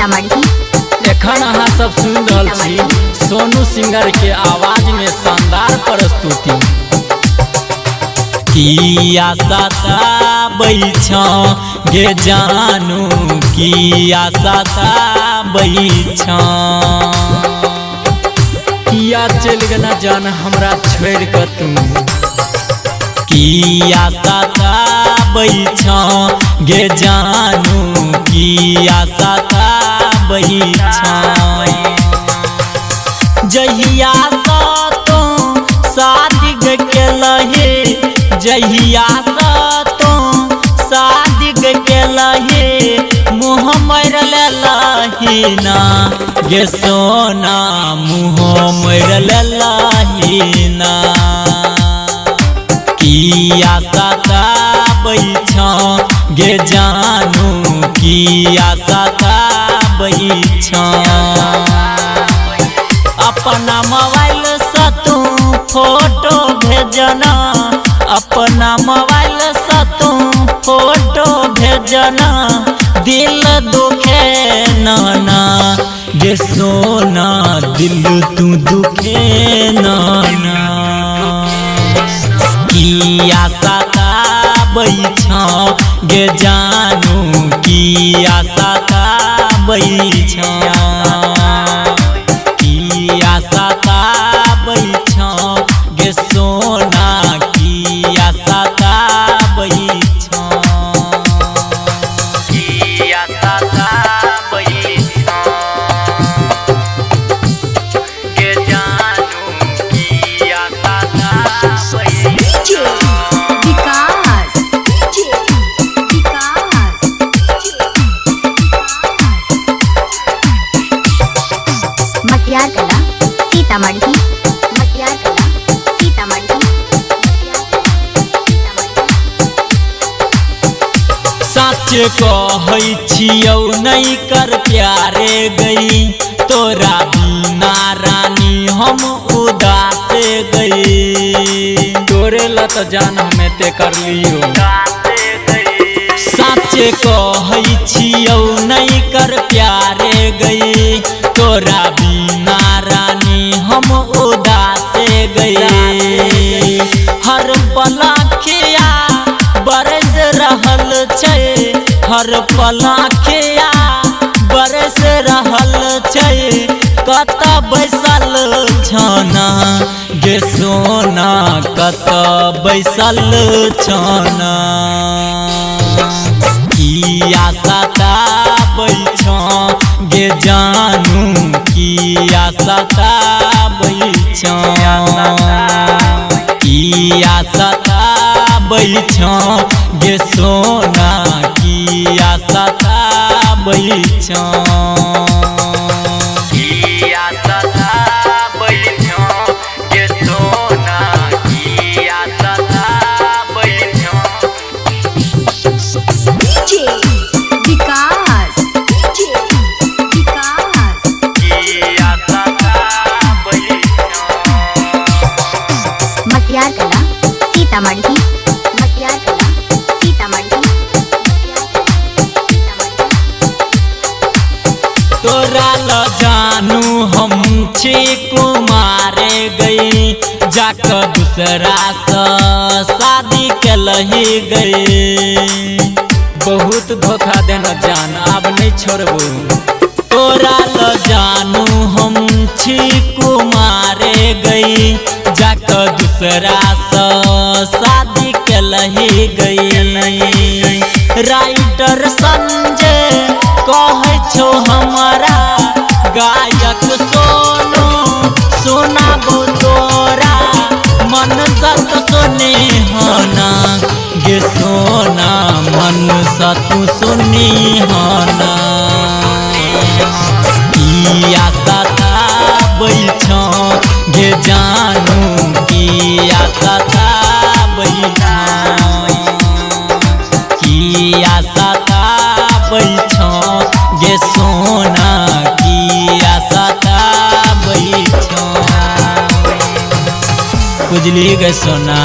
सीतामढ़ी। एखन अहाँ सब सुन रहल छी सोनू सिंगर के आवाज में शानदार प्रस्तुति। किया सताबै छ गे जानू, किया सताबै छ, किया चल गना जान हमरा छोड़ के तू। किया सताबै छ गे जानू, किया सताबै छ, जहिया सा तो शादी केलहे, जहिया सा तो शादी केलहे, मुँह मर लेलही ना गे सोना, मुँह मर लेलही ना। किया सताबै छ गे जानू, किया सताबै छ, अपना मोबाइल से तू फोटो भेजना, अपना मोबाइल से तू फोटो भेजना, दिल दुखे नाना गे सोना, दिल तू दुखे नाना। किया सताबै छ गे जानू, किया सताबै छ, किया सताबै छ गे सोना, किया सताबै छ, किया सताबै छ गे जानू, किया सताबै छ। मटियार कला सीतामढ़ी, मटियार कला सीतामढ़ी। सच कहै छियौ नहीं कर प्यारे गई, तोरा बिना रानी हम उदास गई, तोरे ला तो जान हमें ते कर लियो। सच कहै छियौ नहीं कर प्यारे गई, तोरा बिना रानी हम उदास गई। हर पलखिया बरस रहल छै, हर पलखिया बरस रहल छै, कत बैसल छना गे सोना, कत बैसल छना। किया सताबै छ गे जानू, किया सताबै छ, किया सताबै छ गे सोना, किया सताबै छ, किया सताबै छ गे सोना, किया सताबै छ। मटियार कला सीतामढ़ी, मटियार कला सीतामढ़ी। तोरा ल जानू हम छी कुमारे गई, जाक दूसरा से शादी केलही गई, बहुत धोखा देना जान, अब नहीं छोड़बू। तोरा ल जानू हम छी कुमारे गई, जाक दूसरा से शादी केलही गई। राइटर संजय कहै छो हमारा, गायक सोनू सुनाबो तोरा, मन सत सुने हना गे सोना, मन सत सुनी हना। किया सताबै छ गे जानू, किया सताबै छ, किया सताबै छ गे सोना, किया सताबै छ। बुझली गे सोना।